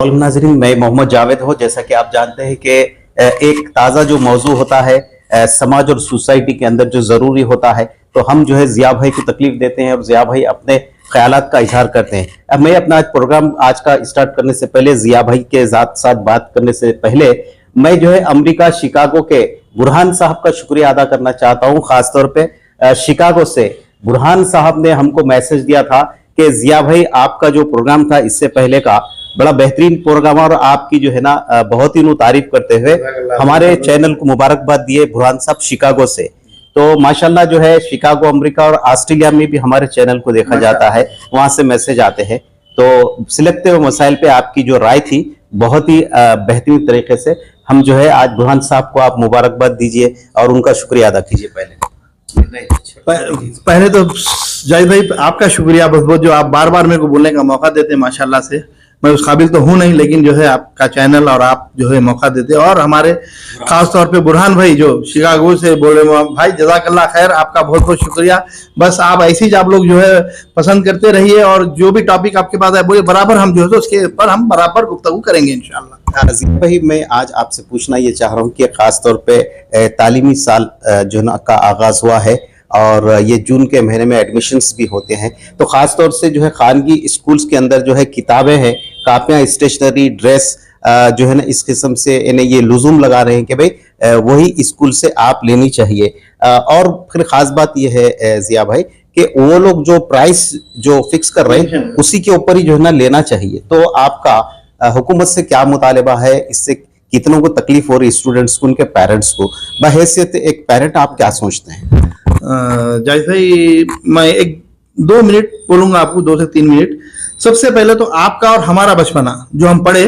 नाज़रीन, मैं मोहम्मद जावेद हूँ। जैसा कि आप जानते हैं कि एक ताज़ा जो मौजू होता है समाज और सोसाइटी के अंदर जो ज़रूरी होता है, तो हम जो है ज़िया भाई को तकलीफ देते हैं और ज़िया भाई अपने ख्यालात का इजहार करते हैं। अब मैं अपना प्रोग्राम आज का स्टार्ट करने से पहले, ज़िया भाई के साथ बात करने से पहले, मैं जो है अमेरिका शिकागो के बुरहान साहब का शुक्रिया अदा करना चाहता हूँ। खासतौर पे शिकागो से बुरहान साहब ने हमको मैसेज दिया था कि ज़िया भाई, आपका जो प्रोग्राम था इससे पहले का बड़ा बेहतरीन प्रोग्राम, और आपकी जो है ना बहुत ही तारीफ करते हुए हमारे चैनल को मुबारकबाद दिए बुरहान साहब शिकागो से। तो माशाल्लाह जो है शिकागो, अमेरिका और ऑस्ट्रेलिया में भी हमारे चैनल को देखा जाता है, वहां से मैसेज आते हैं। तो सिलेक्ट मसाइल पे आपकी जो राय थी बहुत ही बेहतरीन तरीके से, हम जो है आज बुरहान साहब को आप मुबारकबाद दीजिए और उनका शुक्रिया अदा कीजिए। पहले तो जाहिद भाई आपका शुक्रिया बहुत बहुत, जो आप बार बार मेरे को बोलने का मौका देते हैं। माशाल्लाह से मैं उस काबिल तो हूं नहीं, लेकिन जो है आपका चैनल और आप जो है मौका देते हैं। और हमारे खास तौर पे बुरहान भाई जो शिकागो से बोले भाई, जज़ाकल्लाह खैर, आपका बहुत बहुत शुक्रिया। बस आप ऐसे ही आप लोग जो है पसंद करते रहिए, और जो भी टॉपिक आपके पास है बोले बराबर, हम जो है तो उसके ऊपर हम बराबर गुफ्तगू करेंगे इंशाल्लाह। ज़िया भाई, मैं आज आपसे पूछना ये चाह रहा हूँ कि खास तौर पे तालीमी साल जो ना का आगाज हुआ है और ये जून के महीने में एडमिशन्स भी होते हैं, तो खास तौर से जो है खानगी स्कूल्स के अंदर जो है किताबें हैं, कापियां, स्टेशनरी, ड्रेस जो है ना इस किस्म से इन्हें ये लुज़ुम लगा रहे हैं कि भाई वही स्कूल से आप लेनी चाहिए। और फिर खास बात ये है ज़िया भाई कि वो लोग जो प्राइस जो फिक्स कर रहे हैं उसी के ऊपर ही जो है ना लेना चाहिए। तो आपका हुकूमत से क्या मुतालिबा है? इससे कितनों को तकलीफ हो रही, स्टूडेंट्स को, उनके पेरेंट्स को? बहैसियत एक पेरेंट आप क्या सोचते हैं? जाहिद भाई, मैं एक 2 मिनट बोलूंगा आपको, 2 से 3 मिनट। सबसे पहले तो आपका और हमारा बचपना जो हम पढ़े,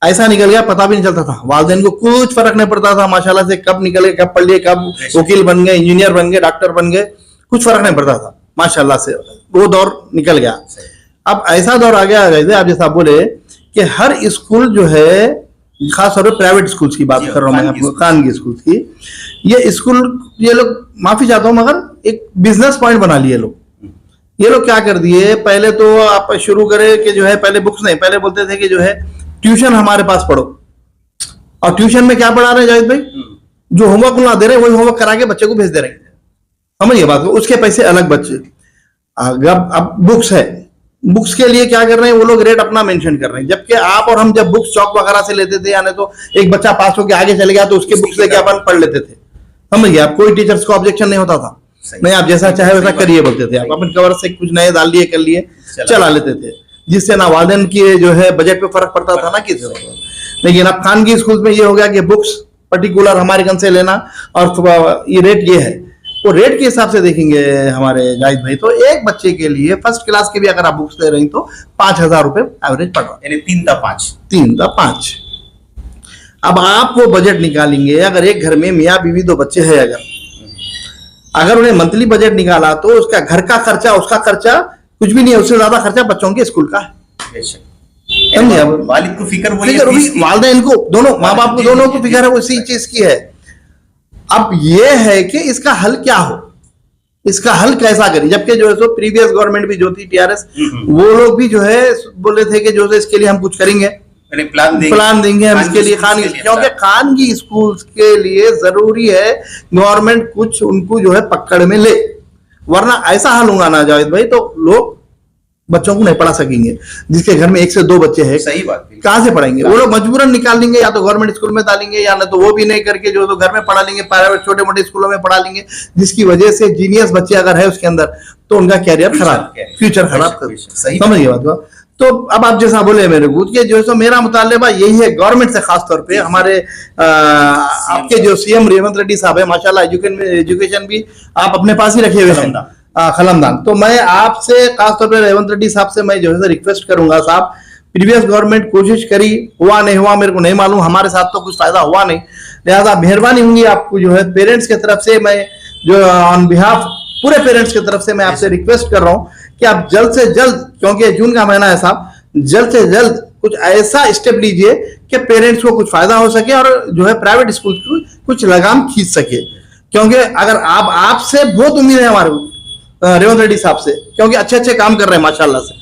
ऐसा निकल गया पता भी नहीं चलता था। वालिदैन को कुछ फर्क नहीं पड़ता था माशाल्लाह से, कब निकले, कब पढ़ लिए, कब वकील बन गए, इंजीनियर बन गए, डॉक्टर बन गए, कुछ फर्क नहीं पड़ता था माशाल्लाह से। वो दौर निकल गया। अब ऐसा दौर आ गया, आप जैसा बोले कि हर स्कूल जो है, खास तौर पर प्राइवेट स्कूल्स की बात कर रहा हूँ मैं आपको, खानगी स्कूल्स की, ये स्कूल, ये लोग, माफी चाहता हूँ मगर एक बिजनेस पॉइंट बना लिए लोग। ये लोग क्या कर दिए, पहले तो आप शुरू करें कि जो है पहले बुक्स नहीं, पहले बोलते थे कि जो है ट्यूशन हमारे पास पढ़ो। और ट्यूशन में क्या पढ़ा रहे हैं जाहिद भाई? जो होमवर्क ना दे रहे वही होमवर्क करा के बच्चे को भेज दे रहे हैं। समझिए बात को, उसके पैसे अलग बच्चे। अब बुक्स है, बुक्स के लिए क्या कर रहे हैं वो लोग, रेट अपना मेंशन कर रहे हैं। जबकि आप और हम जब बुक्स चौक वगैरह से लेते थे, यानी तो एक बच्चा पास होकर आगे चले गया तो उसके बुक्स लेके अपन पढ़ लेते थे। समझ गए आप? कोई टीचर्स को ऑब्जेक्शन नहीं होता था, नहीं आप जैसा चाहे वैसा करिए बोलते थे। आप अपन कवर से कुछ नए डाल लिए, कर लिए, चला लेते थे, जिससे ना वालिदैन की जो है बजट पे फर्क पड़ता था ना किसी। लेकिन अब खानगी स्कूल में ये हो गया कि बुक्स पर्टिकुलर हमारे गन से लेना, और ये रेट ये है। वो रेट के हिसाब से देखेंगे हमारे जाहिद भाई, तो एक बच्चे के लिए फर्स्ट क्लास के भी अगर आप बुक्स ले रही तो 5,000 रुपए एवरेज पड़ रहा है, यानी 3 × 5। अब आप वो बजट निकालेंगे, अगर एक घर में मियाँ बीवी 2 बच्चे हैं, अगर उन्हें मंथली बजट निकाला तो उसका घर का खर्चा, उसका खर्चा कुछ भी नहीं है, उससे ज्यादा खर्चा बच्चों के स्कूल का है। वालिद को फिक्र, वालिदैन को, दोनों माँ बाप को, दोनों को फिक्र है उसी चीज की है। अब ये है कि इसका हल क्या हो, इसका हल कैसा करें? जबकि जो है सो प्रीवियस गवर्नमेंट भी जो थी टीआरएस, वो लोग भी जो है बोले थे कि जो है इसके लिए हम कुछ करेंगे, प्लान देंगे हम इसके लिए, खानगी, क्योंकि खानगी स्कूल्स के लिए जरूरी है गवर्नमेंट कुछ उनको जो है पकड़ में ले, वरना ऐसा हाल होगा ना जावेद भाई, तो लोग बच्चों को नहीं पढ़ा सकेंगे। जिसके घर में 1 से 2 बच्चे हैं, सही बात, कहां से पढ़ाएंगे? वो लोग मजबूरन निकाल लेंगे, या तो गवर्नमेंट स्कूल में डालेंगे, या ना तो वो भी नहीं करके जो तो घर में पढ़ा लेंगे, प्राइवेट छोटे मोटे स्कूलों में पढ़ा लेंगे, जिसकी वजह से जीनियस बच्चे अगर है उसके अंदर तो उनका कैरियर खराब, फ्यूचर खराब, समझिए बात को। तो अब आप जैसा बोले मेरे को, जो है मेरा मुतालिबा यही है गवर्नमेंट से, खास तौर पे हमारे आपके जो सीएम रेवंत रेड्डी साहब है, माशाल्लाह एजुकेशन भी आप अपने पास ही रखे हुए हैं, खलमदान। तो मैं आपसे खास तौर पे रेवंत रेड्डी साहब से मैं जो है रिक्वेस्ट करूंगा, साहब प्रीवियस गवर्नमेंट कोशिश करी, हुआ नहीं हुआ मेरे को नहीं मालूम, हमारे साथ तो कुछ फायदा हुआ नहीं, लिहाजा मेहरबानी होंगी आपको जो है पेरेंट्स की तरफ से, मैं जो ऑन बिहाफ पूरे पेरेंट्स की तरफ से मैं आपसे रिक्वेस्ट कर रहा हूं कि आप जल्द से जल्द, क्योंकि जून का महीना है साहब, जल्द से जल्द कुछ ऐसा स्टेप लीजिए कि पेरेंट्स को कुछ फायदा हो सके और जो है प्राइवेट स्कूल की कुछ लगाम खींच सके। क्योंकि अगर आपसे बहुत उम्मीद है हमारे रेवंत रेड्डी साहब से, क्योंकि अच्छे काम कर रहे हैं माशाल्लाह से।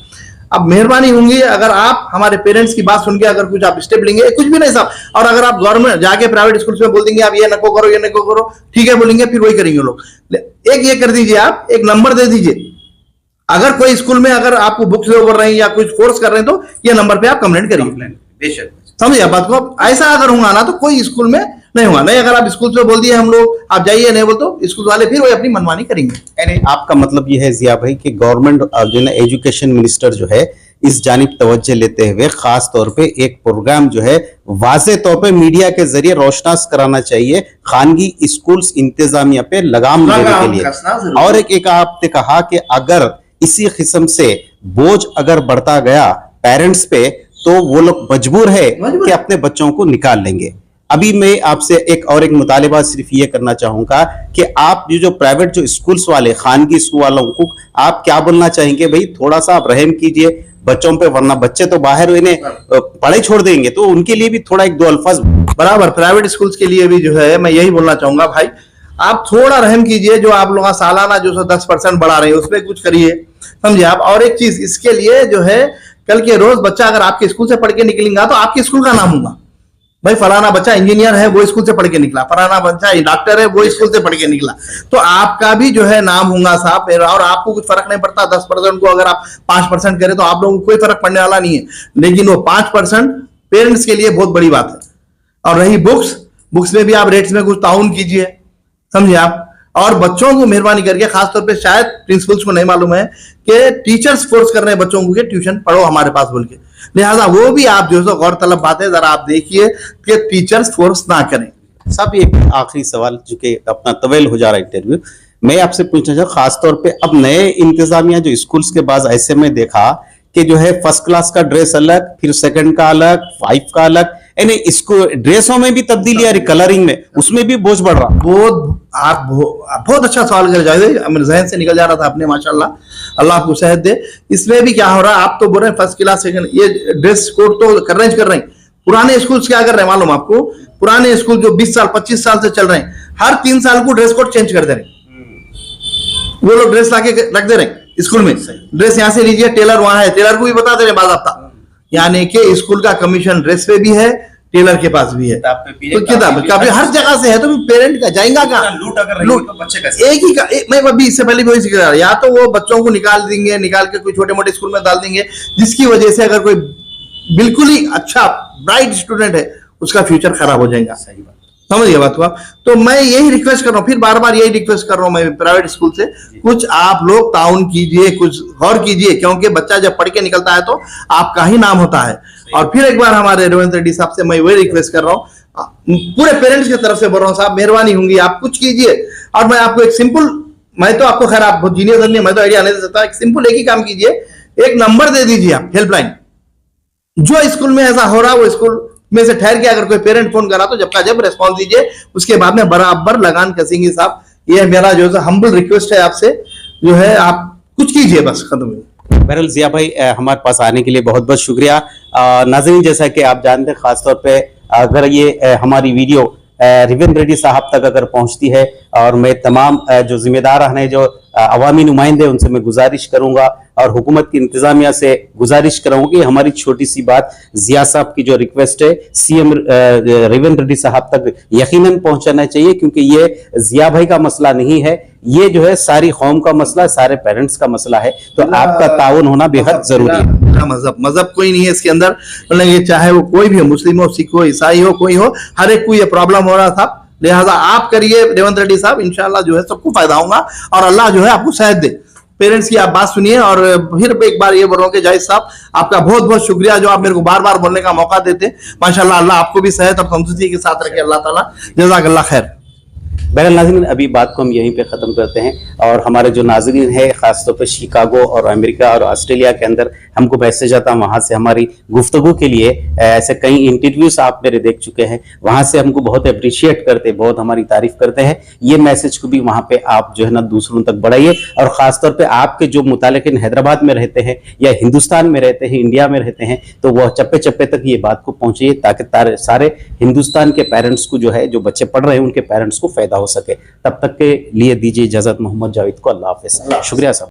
अब मेहरबानी होंगी अगर आप हमारे पेरेंट्स की बात सुन के अगर कुछ आप स्टेप लेंगे, कुछ भी नहीं साहब, और अगर आप गवर्नमेंट जाके प्राइवेट स्कूल में बोल देंगे आप ये नको करो, ये नको करो, ठीक है बोलेंगे, फिर वही करेंगे लोग। एक ये कर दीजिए, आप एक नंबर दे दीजिए, अगर कोई स्कूल में अगर आपको बुक्स दे रहे हैं या कुछ फोर्स कर रहे हैं तो ये नंबर पे आप कंप्लेंट करिए। बेशक। समझिए बात को। ऐसा अगर होगा ना तो कोई स्कूल में नहीं हुआ, नहीं अगर आप स्कूल से बोल दिए हम लोग आप जाइए नहीं बोल तो स्कूल वाले फिर वो अपनी मनमानी करेंगे। यानी आपका मतलब ये है जिया भाई कि गवर्नमेंट जो है एजुकेशन मिनिस्टर जो है इस जानिब तवज्जो लेते हुए खास तौर पे एक प्रोग्राम जो है वाज़े तौर पे मीडिया के जरिए रोशनास कराना चाहिए खानगी स्कूल्स इंतजामिया पे लगाम देने के लिए। और एक आपने कहा कि अगर इसी किस्म से बोझ अगर बढ़ता गया पेरेंट्स पे तो वो लोग मजबूर है कि अपने बच्चों को निकाल लेंगे। अभी मैं आपसे एक मुतालिबा सिर्फ ये करना चाहूंगा कि आप जो प्राइवेट जो स्कूल्स वाले खानगी स्कूल वालों को आप क्या बोलना चाहेंगे? भाई थोड़ा सा आप रहम कीजिए बच्चों पे, वरना बच्चे तो बाहर इन्हें पढ़ाई छोड़ देंगे, तो उनके लिए भी थोड़ा एक दो अल्फाज। बराबर प्राइवेट स्कूल्स के लिए भी जो है मैं यही बोलना चाहूंगा भाई आप थोड़ा रहम कीजिए, जो आप लोग सालाना जो 10% बढ़ा रहे हैं उसमें कुछ करिए, समझे आप। और एक चीज इसके लिए जो है कल के रोज बच्चा अगर आपके स्कूल से पढ़ के निकलेगा तो आपके स्कूल का नाम होगा, भाई फलाना बच्चा इंजीनियर है वो स्कूल से पढ़ के निकला, फलाना बच्चा डॉक्टर है वो स्कूल से पढ़ के निकला, तो आपका भी जो है नाम होगा साहब। और आपको कुछ फर्क नहीं पड़ता 10% को अगर आप 5% करें तो आप लोगों को कोई फर्क पड़ने वाला नहीं है, लेकिन वो 5% पेरेंट्स के लिए बहुत बड़ी बात है। और रही बुक्स में भी आप रेट्स में कुछ ताउन कीजिए, समझे आप। और बच्चों को मेहरबानी करके खासतौर पे शायद प्रिंसिपल्स को नहीं मालूम है कि टीचर्स फोर्स कर रहे हैं बच्चों को कि ट्यूशन पढ़ो हमारे पास बोल के, लिहाजा वो भी आप जो है गौरतलब बात है जरा आप देखिए कि टीचर्स फोर्स ना करें। सब एक आखिरी सवाल जो कि अपना तवेल हो जा रहा है इंटरव्यू, मैं आपसे पूछना चाहूँ खासतौर पे अब नए इंतजामिया जो स्कूल्स के बाद ऐसे में देखा कि जो है फर्स्ट क्लास का ड्रेस अलग, फिर सेकंड का अलग, 5 का अलग, यानी इसको ड्रेसों में भी तब्दीली आ रही, कलरिंग में उसमें भी बोझ बढ़ रहा। बहुत अच्छा सवाल कर जाए, मेरे जहन से निकल जा रहा था अपने, माशाल्लाह, अल्लाह आपको सेहत दे। इसमें भी क्या हो रहा है, आप तो बोल रहे हैं फर्स्ट क्लास सेकंड, ये ड्रेस कोड तो अरेंज कर रहे हैं। पुराने स्कूल क्या कर रहे हैं मालूम आपको? पुराने स्कूल जो 20 साल 25 साल से चल रहे हैं, हर 3 साल को ड्रेस कोड चेंज कर दे रहे हैं। वो लोग ड्रेस लाके रख दे रहे हैं स्कूल में, ड्रेस यहाँ से लीजिए, टेलर वहां है, टेलर को भी बता दे रहे बाज़ाब्ता, यानी कि स्कूल का कमीशन ड्रेस पे भी है, टेलर के पास भी है, तो किताब काफी हर जगह से है, तो पेरेंट का जाएगा कहाँ? लूट अगर लूट तो बच्चे का एक ही का मैं अभी इससे पहले भी वही सीख रहा, या तो वो बच्चों को निकाल देंगे, निकाल के कोई छोटे मोटे स्कूल में डाल देंगे, जिसकी वजह से अगर कोई बिल्कुल ही अच्छा ब्राइट स्टूडेंट है उसका फ्यूचर खराब हो जाएगा। सही बात, समझ गया बात को आप। तो मैं यही रिक्वेस्ट कर रहा हूँ, फिर बार बार यही रिक्वेस्ट कर रहा हूँ मैं प्राइवेट स्कूल से, कुछ आप लोग ताउन कीजिए, कुछ गौर कीजिए, क्योंकि बच्चा जब पढ़ के निकलता है तो आपका ही नाम होता है। और फिर एक बार हमारे रेवंत रेड्डी साहब से मैं वही रिक्वेस्ट कर रहा हूँ, पूरे पेरेंट्स की तरफ से बोल रहा हूँ साहब मेहरबानी होंगी आप कुछ कीजिए। और मैं आपको एक सिंपल, मैं तो आपको खैर आप बहुत जीनियस आदमी, मैं तो आइडिया नहीं दे सकता, एक सिंपल एक ही काम कीजिए, एक नंबर दे दीजिए आप, हेल्पलाइन। जो स्कूल में ऐसा हो रहा है वो स्कूल में से ठहर के अगर कोई पेरेंट फोन करा तो जब का जब रेस्पॉन्स दीजिए, उसके बाद में बराबर लगान कसेंगे साहब। ये मेरा जो है हम्बल रिक्वेस्ट है आपसे, जो है आप कुछ कीजिए बस, खत्म। बहरहाल जिया भाई हमारे पास आने के लिए बहुत बहुत शुक्रिया। नाज़रीन, जैसा कि आप जानते हैं खासतौर पे अगर ये हमारी वीडियो रेवंत रेड्डी साहब तक अगर पहुंचती है, और मैं तमाम जो जिम्मेदार हैं, जो अवामी नुमाइंदे, उनसे मैं गुजारिश करूंगा और हुकूमत की इंतजामिया से गुजारिश करूंगा कि हमारी छोटी सी बात जिया साहब की जो रिक्वेस्ट है सीएम रेवंत रेड्डी साहब तक यकीनन पहुंचाना चाहिए, क्योंकि ये जिया भाई का मसला नहीं है, ये जो है सारी कौम का मसला, सारे पेरेंट्स का मसला है। तो आपका ताउन होना बेहद जरूरी है। मजहब कोई नहीं है इसके अंदर, ये चाहे वो कोई भी हो, मुस्लिम हो, सिख हो, ईसाई हो, कोई हो, हर एक को ये प्रॉब्लम हो रहा था। लिहाजा आप करिए रेवंत रेड्डी साहब, इंशाल्लाह जो है सबको फायदा होगा और अल्लाह जो है आपको सेहत दे। पेरेंट्स की आप बात सुनिए। और फिर एक बार ये बोल रहा हूँ कि जाहिद साहब आपका बहुत बहुत शुक्रिया, जो आप मेरे को बार बार बोलने का मौका देते। माशाल्लाह, अल्लाह आपको भी सेहत और तंदुरुस्ती के साथ रखे, अल्लाह ताला, जज़ाकल्लाह खैर। बहरहाल नाज़रीन, अभी बात को हम यहीं पे ख़त्म करते हैं, और हमारे जो नाज़रीन है ख़ासतौर पर शिकागो और अमेरिका और ऑस्ट्रेलिया के अंदर हमको मैसेज आता है, वहाँ से हमारी गुफ्तगू के लिए ऐसे कई इंटरव्यूज आप मेरे देख चुके हैं, वहाँ से हमको बहुत अप्रिशिएट करते, बहुत हमारी तारीफ करते हैं। ये मैसेज को भी वहाँ पे आप जो है ना दूसरों तक बढ़ाइए, और ख़ासतौर पर आपके जो मुतालिकिन हैदराबाद में रहते हैं या हिंदुस्तान में रहते हैं, इंडिया में रहते हैं, तो वह चप्पे चप्पे तक ये बात को पहुँचिए, ताकि सारे हिंदुस्तान के पेरेंट्स को जो है, जो बच्चे पढ़ रहे हैं उनके पेरेंट्स को फायदा हो सके। तब तक के लिए दीजिए इजाजत मोहम्मद जावेद को। अल्लाह हाफिज़। शुक्रिया साहब।